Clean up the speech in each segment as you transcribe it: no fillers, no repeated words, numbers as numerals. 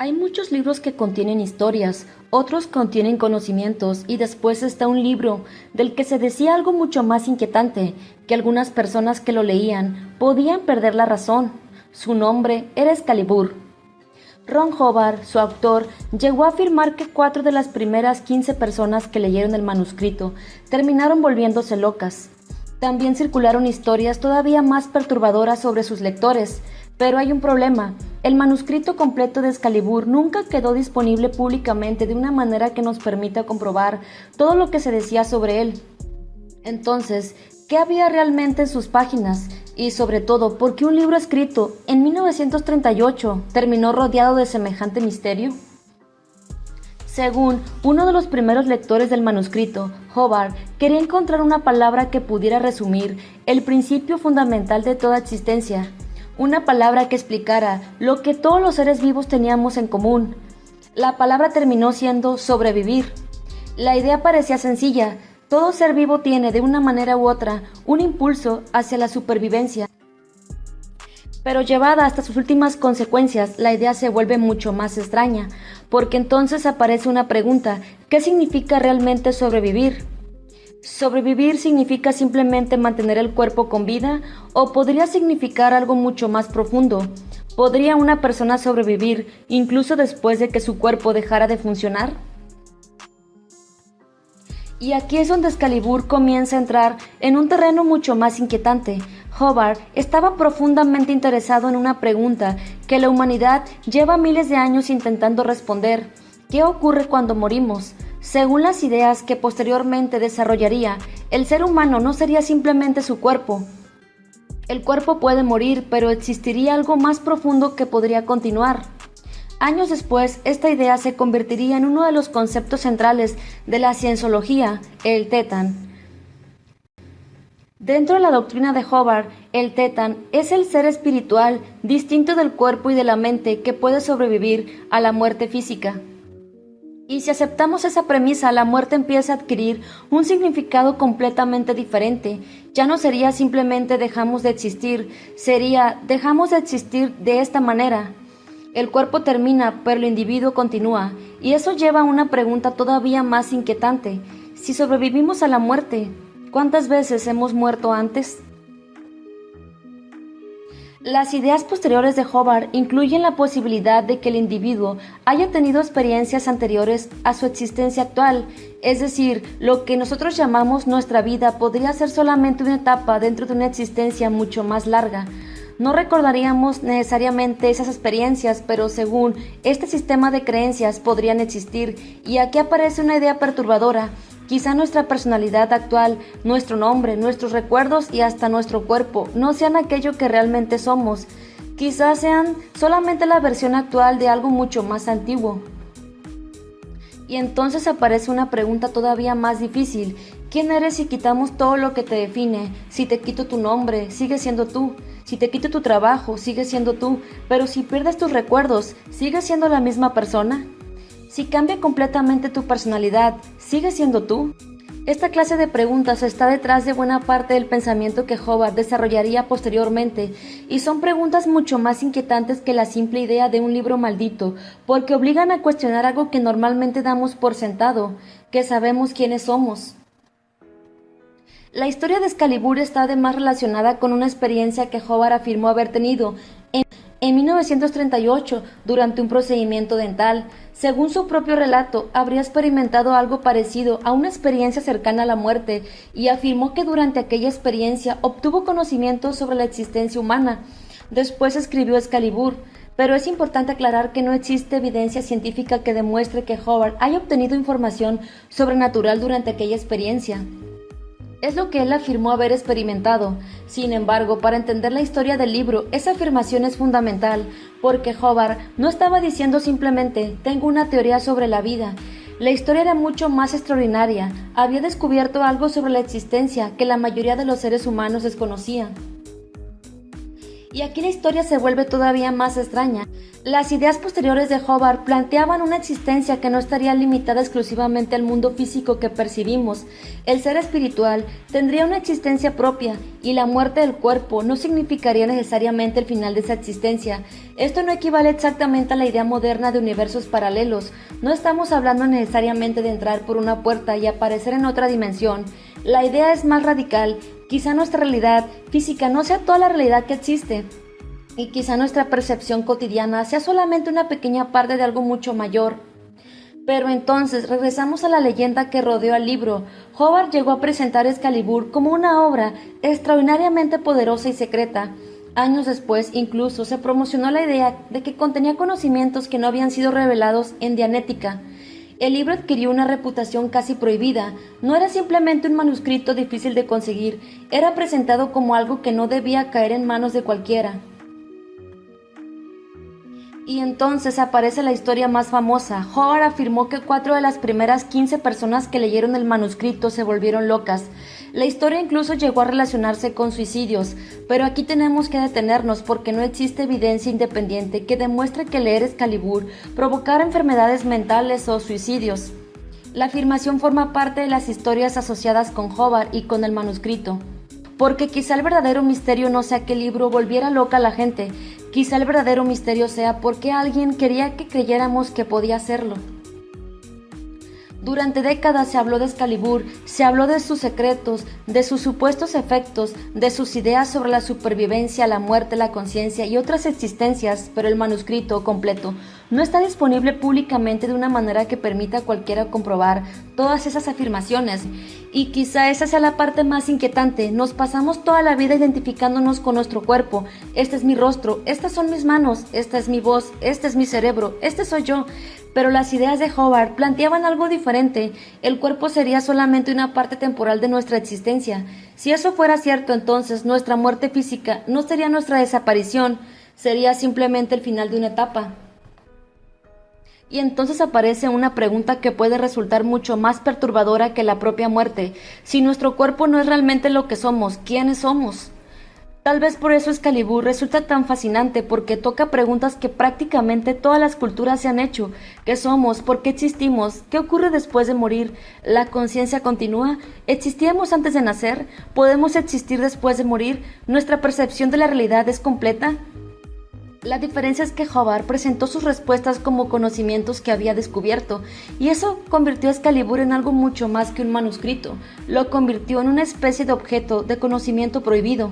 Hay muchos libros que contienen historias, otros contienen conocimientos y después está un libro del que se decía algo mucho más inquietante, que algunas personas que lo leían podían perder la razón. Su nombre era Excalibur. Ron Hubbard, su autor, llegó a afirmar que 4 de las primeras 15 personas que leyeron el manuscrito terminaron volviéndose locas. También circularon historias todavía más perturbadoras sobre sus lectores, pero hay un problema. El manuscrito completo de Excalibur nunca quedó disponible públicamente de una manera que nos permita comprobar todo lo que se decía sobre él. Entonces, ¿qué había realmente en sus páginas? Y sobre todo, ¿por qué un libro escrito en 1938 terminó rodeado de semejante misterio? Según uno de los primeros lectores del manuscrito, Hubbard quería encontrar una palabra que pudiera resumir el principio fundamental de toda existencia, una palabra que explicara lo que todos los seres vivos teníamos en común. La palabra terminó siendo sobrevivir. La idea parecía sencilla. Todo ser vivo tiene, de una manera u otra, un impulso hacia la supervivencia. Pero llevada hasta sus últimas consecuencias, la idea se vuelve mucho más extraña, porque entonces aparece una pregunta: ¿qué significa realmente sobrevivir? ¿Sobrevivir significa simplemente mantener el cuerpo con vida? ¿O podría significar algo mucho más profundo? ¿Podría una persona sobrevivir incluso después de que su cuerpo dejara de funcionar? Y aquí es donde Excalibur comienza a entrar en un terreno mucho más inquietante. Hubbard estaba profundamente interesado en una pregunta que la humanidad lleva miles de años intentando responder: ¿qué ocurre cuando morimos? Según las ideas que posteriormente desarrollaría, el ser humano no sería simplemente su cuerpo. El cuerpo puede morir, pero existiría algo más profundo que podría continuar. Años después, esta idea se convertiría en uno de los conceptos centrales de la cienciología, el Tetan. Dentro de la doctrina de Hubbard, el Tetan es el ser espiritual distinto del cuerpo y de la mente que puede sobrevivir a la muerte física. Y si aceptamos esa premisa, la muerte empieza a adquirir un significado completamente diferente. Ya no sería simplemente dejamos de existir, sería dejamos de existir de esta manera. El cuerpo termina, pero el individuo continúa, y eso lleva a una pregunta todavía más inquietante. Si sobrevivimos a la muerte, ¿cuántas veces hemos muerto antes? Las ideas posteriores de Hubbard incluyen la posibilidad de que el individuo haya tenido experiencias anteriores a su existencia actual, es decir, lo que nosotros llamamos nuestra vida podría ser solamente una etapa dentro de una existencia mucho más larga. No recordaríamos necesariamente esas experiencias, pero según este sistema de creencias podrían existir, y aquí aparece una idea perturbadora. Quizá nuestra personalidad actual, nuestro nombre, nuestros recuerdos y hasta nuestro cuerpo no sean aquello que realmente somos. Quizás sean solamente la versión actual de algo mucho más antiguo. Y entonces aparece una pregunta todavía más difícil. ¿Quién eres si quitamos todo lo que te define? Si te quito tu nombre, sigues siendo tú. Si te quito tu trabajo, sigues siendo tú. Pero si pierdes tus recuerdos, ¿sigues siendo la misma persona? Si cambia completamente tu personalidad, ¿sigues siendo tú? Esta clase de preguntas está detrás de buena parte del pensamiento que Hubbard desarrollaría posteriormente, y son preguntas mucho más inquietantes que la simple idea de un libro maldito, porque obligan a cuestionar algo que normalmente damos por sentado, que sabemos quiénes somos. La historia de Excalibur está además relacionada con una experiencia que Hubbard afirmó haber tenido en 1938 durante un procedimiento dental. Según su propio relato, habría experimentado algo parecido a una experiencia cercana a la muerte, y afirmó que durante aquella experiencia obtuvo conocimiento sobre la existencia humana. Después escribió Excalibur, pero es importante aclarar que no existe evidencia científica que demuestre que Hubbard haya obtenido información sobrenatural durante aquella experiencia. Es lo que él afirmó haber experimentado. Sin embargo, para entender la historia del libro, esa afirmación es fundamental, porque Hubbard no estaba diciendo simplemente «tengo una teoría sobre la vida». La historia era mucho más extraordinaria. Había descubierto algo sobre la existencia que la mayoría de los seres humanos desconocían. Y aquí la historia se vuelve todavía más extraña. Las ideas posteriores de Hubbard planteaban una existencia que no estaría limitada exclusivamente al mundo físico que percibimos. El ser espiritual tendría una existencia propia y la muerte del cuerpo no significaría necesariamente el final de esa existencia. Esto no equivale exactamente a la idea moderna de universos paralelos. No estamos hablando necesariamente de entrar por una puerta y aparecer en otra dimensión. La idea es más radical. Quizá nuestra realidad física no sea toda la realidad que existe. Y quizá nuestra percepción cotidiana sea solamente una pequeña parte de algo mucho mayor. Pero entonces regresamos a la leyenda que rodeó al libro. Hubbard llegó a presentar Excalibur como una obra extraordinariamente poderosa y secreta. Años después, incluso, se promocionó la idea de que contenía conocimientos que no habían sido revelados en Dianética. El libro adquirió una reputación casi prohibida. No era simplemente un manuscrito difícil de conseguir, era presentado como algo que no debía caer en manos de cualquiera. Y entonces aparece la historia más famosa. Hubbard afirmó que 4 de las primeras 15 personas que leyeron el manuscrito se volvieron locas. La historia incluso llegó a relacionarse con suicidios, pero aquí tenemos que detenernos porque no existe evidencia independiente que demuestre que leer Excalibur provocara enfermedades mentales o suicidios. La afirmación forma parte de las historias asociadas con Hubbard y con el manuscrito. Porque quizá el verdadero misterio no sea que el libro volviera loca a la gente, quizá el verdadero misterio sea porque alguien quería que creyéramos que podía hacerlo. Durante décadas se habló de Excalibur, se habló de sus secretos, de sus supuestos efectos, de sus ideas sobre la supervivencia, la muerte, la conciencia y otras existencias, pero el manuscrito completo no está disponible públicamente de una manera que permita a cualquiera comprobar todas esas afirmaciones. Y quizá esa sea la parte más inquietante. Nos pasamos toda la vida identificándonos con nuestro cuerpo. Este es mi rostro, estas son mis manos, esta es mi voz, este es mi cerebro, este soy yo. Pero las ideas de Hubbard planteaban algo diferente. El cuerpo sería solamente una parte temporal de nuestra existencia. Si eso fuera cierto, entonces nuestra muerte física no sería nuestra desaparición, sería simplemente el final de una etapa. Y entonces aparece una pregunta que puede resultar mucho más perturbadora que la propia muerte. Si nuestro cuerpo no es realmente lo que somos, ¿quiénes somos? Tal vez por eso Excalibur resulta tan fascinante, porque toca preguntas que prácticamente todas las culturas se han hecho. ¿Qué somos? ¿Por qué existimos? ¿Qué ocurre después de morir? ¿La conciencia continúa? ¿Existíamos antes de nacer? ¿Podemos existir después de morir? ¿Nuestra percepción de la realidad es completa? La diferencia es que Hubbard presentó sus respuestas como conocimientos que había descubierto, y eso convirtió a Excalibur en algo mucho más que un manuscrito. Lo convirtió en una especie de objeto de conocimiento prohibido.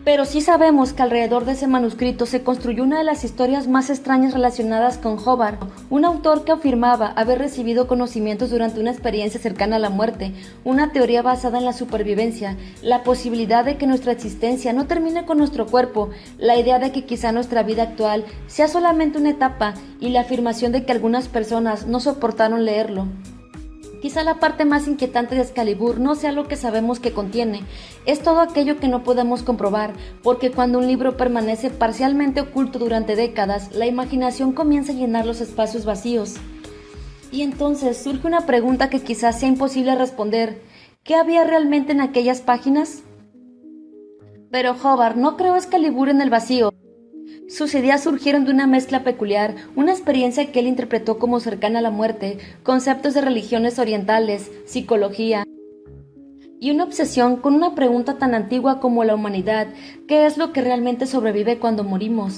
Pero sí sabemos que alrededor de ese manuscrito se construyó una de las historias más extrañas relacionadas con Hubbard, un autor que afirmaba haber recibido conocimientos durante una experiencia cercana a la muerte, una teoría basada en la supervivencia, la posibilidad de que nuestra existencia no termine con nuestro cuerpo, la idea de que quizá nuestra vida actual sea solamente una etapa y la afirmación de que algunas personas no soportaron leerlo. Quizá la parte más inquietante de Excalibur no sea lo que sabemos que contiene, es todo aquello que no podemos comprobar, porque cuando un libro permanece parcialmente oculto durante décadas, la imaginación comienza a llenar los espacios vacíos. Y entonces surge una pregunta que quizás sea imposible responder: ¿qué había realmente en aquellas páginas? Pero Hubbard no creó Excalibur en el vacío. Sus ideas surgieron de una mezcla peculiar, una experiencia que él interpretó como cercana a la muerte, conceptos de religiones orientales, psicología, y una obsesión con una pregunta tan antigua como la humanidad: ¿qué es lo que realmente sobrevive cuando morimos?